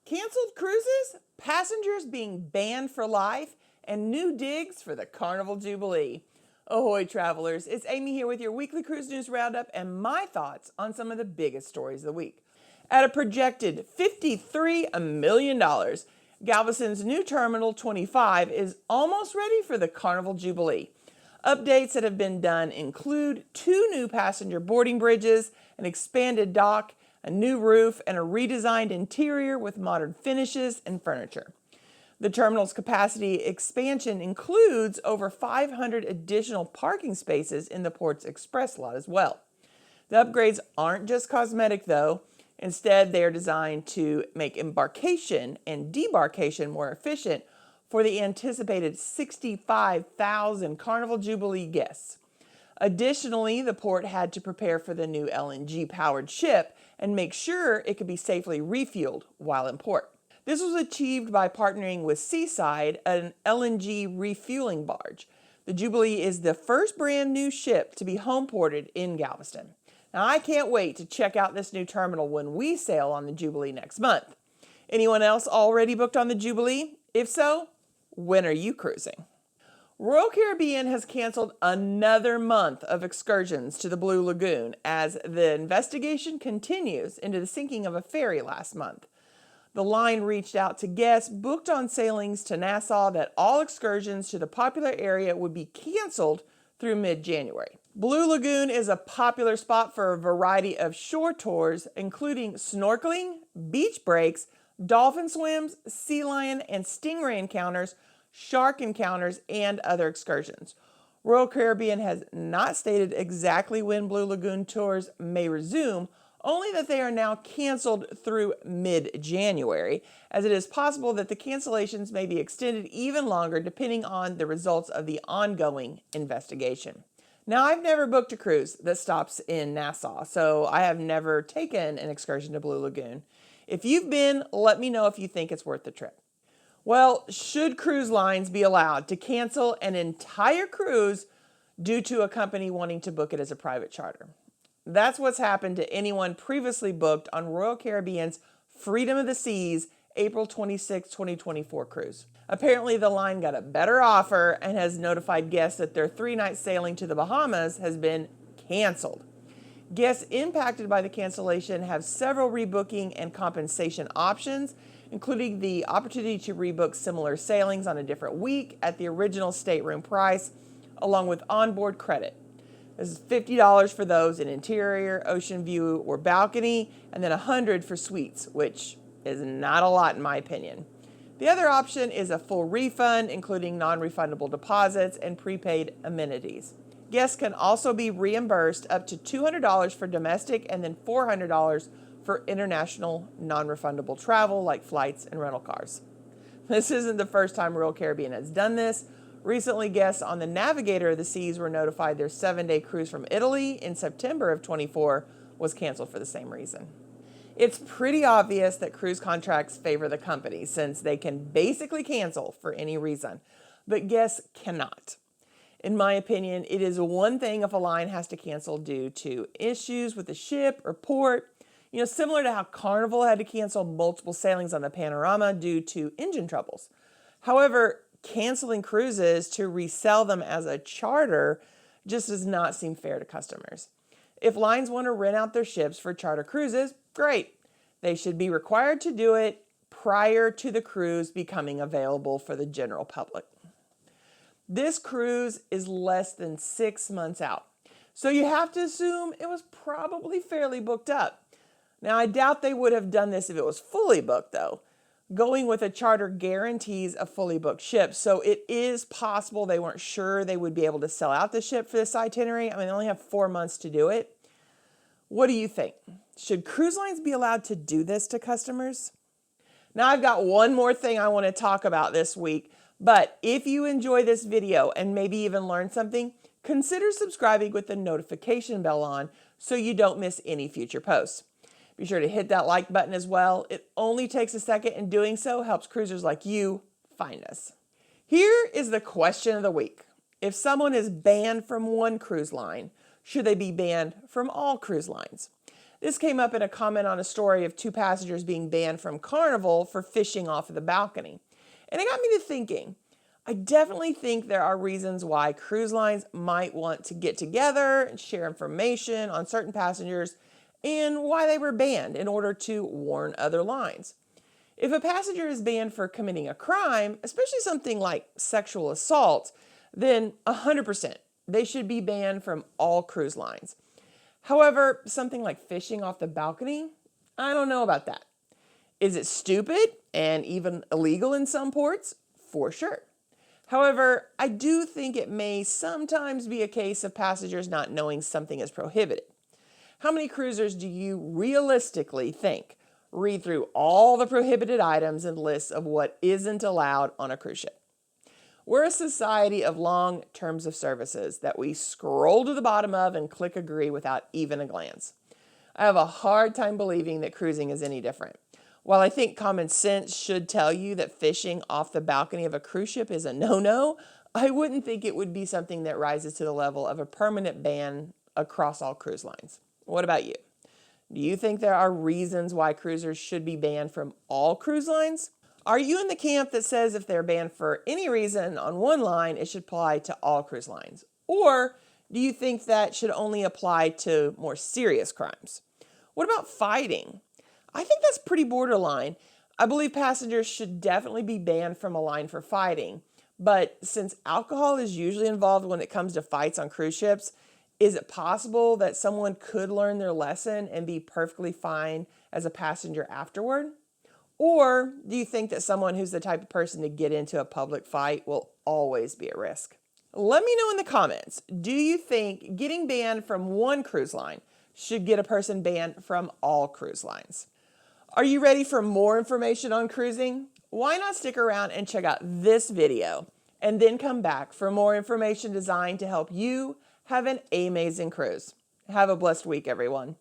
Canceled cruises, passengers being banned for life, and new digs for the Carnival Jubilee. Ahoy travelers, it's Amy here with your weekly Cruise News Roundup and my thoughts on some of the biggest stories of the week. At a projected $53 million, Galveston's new Terminal 25 is almost ready for the Carnival Jubilee. Updates that have been done include 2 new passenger boarding bridges, an expanded dock, a new roof, and a redesigned interior with modern finishes and furniture. The terminal's capacity expansion includes over 500 additional parking spaces in the port's express lot as well. The upgrades aren't just cosmetic though. Instead, they are designed to make embarkation and debarkation more efficient for the anticipated 65,000 Carnival Jubilee guests. Additionally, the port had to prepare for the new LNG-powered ship and make sure it could be safely refueled while in port. This was achieved by partnering with Seaside, an LNG refueling barge. The Jubilee is the first brand new ship to be home ported in Galveston. Now, I can't wait to check out this new terminal when we sail on the Jubilee next month. Anyone else already booked on the Jubilee? If so, when are you cruising? Royal Caribbean has canceled another month of excursions to the Blue Lagoon as the investigation continues into the sinking of a ferry last month. The line reached out to guests booked on sailings to Nassau that all excursions to the popular area would be canceled through mid-January. Blue Lagoon is a popular spot for a variety of shore tours, including snorkeling, beach breaks, dolphin swims, sea lion and stingray encounters, shark encounters, and other excursions. Royal Caribbean has not stated exactly when Blue Lagoon tours may resume, only that they are now canceled through mid-January, as it is possible that the cancellations may be extended even longer depending on the results of the ongoing investigation. Now, I've never booked a cruise that stops in Nassau, so I have never taken an excursion to Blue Lagoon. If you've been, let me know if you think it's worth the trip. Well, should cruise lines be allowed to cancel an entire cruise due to a company wanting to book it as a private charter? That's what's happened to anyone previously booked on Royal Caribbean's Freedom of the Seas April 26, 2024 cruise. Apparently, the line got a better offer and has notified guests that their 3-night sailing to the Bahamas has been canceled. Guests impacted by the cancellation have several rebooking and compensation options, including the opportunity to rebook similar sailings on a different week at the original stateroom price, along with onboard credit. This is $50 for those in interior, ocean view, or balcony, and then $100 for suites, which is not a lot in my opinion. The other option is a full refund, including non-refundable deposits and prepaid amenities. Guests can also be reimbursed up to $200 for domestic and then $400 for international non-refundable travel like flights and rental cars. This isn't the first time Royal Caribbean has done this. Recently, guests on the Navigator of the Seas were notified their 7-day cruise from Italy in September of 24 was canceled for the same reason. It's pretty obvious that cruise contracts favor the company since they can basically cancel for any reason, but guests cannot. In my opinion, it is one thing if a line has to cancel due to issues with the ship or port, similar to how Carnival had to cancel multiple sailings on the Panorama due to engine troubles. However, canceling cruises to resell them as a charter just does not seem fair to customers. If lines want to rent out their ships for charter cruises, great. They should be required to do it prior to the cruise becoming available for the general public. This cruise is less than 6 months out, so you have to assume it was probably fairly booked up. Now, I doubt they would have done this if it was fully booked, though. Going with a charter guarantees a fully booked ship, so it is possible they weren't sure they would be able to sell out the ship for this itinerary. They only have 4 months to do it. What do you think? Should cruise lines be allowed to do this to customers? Now, I've got one more thing I want to talk about this week, but if you enjoy this video and maybe even learn something, consider subscribing with the notification bell on so you don't miss any future posts. Be sure to hit that like button as well. It only takes a second, and doing so helps cruisers like you find us. Here is the question of the week. If someone is banned from one cruise line, should they be banned from all cruise lines? This came up in a comment on a story of 2 passengers being banned from Carnival for fishing off of the balcony. And it got me to thinking. I definitely think there are reasons why cruise lines might want to get together and share information on certain passengers and why they were banned in order to warn other lines. If a passenger is banned for committing a crime, especially something like sexual assault, then 100% they should be banned from all cruise lines. However, something like fishing off the balcony, I don't know about that. Is it stupid and even illegal in some ports? For sure. However, I do think it may sometimes be a case of passengers not knowing something is prohibited. How many cruisers do you realistically think read through all the prohibited items and lists of what isn't allowed on a cruise ship? We're a society of long terms of services that we scroll to the bottom of and click agree without even a glance. I have a hard time believing that cruising is any different. While I think common sense should tell you that fishing off the balcony of a cruise ship is a no-no, I wouldn't think it would be something that rises to the level of a permanent ban across all cruise lines. What about you? Do you think there are reasons why cruisers should be banned from all cruise lines? Are you in the camp that says if they're banned for any reason on one line, it should apply to all cruise lines? Or do you think that should only apply to more serious crimes? What about fighting? I think that's pretty borderline. I believe passengers should definitely be banned from a line for fighting. But since alcohol is usually involved when it comes to fights on cruise ships, is it possible that someone could learn their lesson and be perfectly fine as a passenger afterward? Or do you think that someone who's the type of person to get into a public fight will always be at risk? Let me know in the comments. Do you think getting banned from one cruise line should get a person banned from all cruise lines? Are you ready for more information on cruising? Why not stick around and check out this video and then come back for more information designed to help you have an amazing cruise. Have a blessed week, everyone.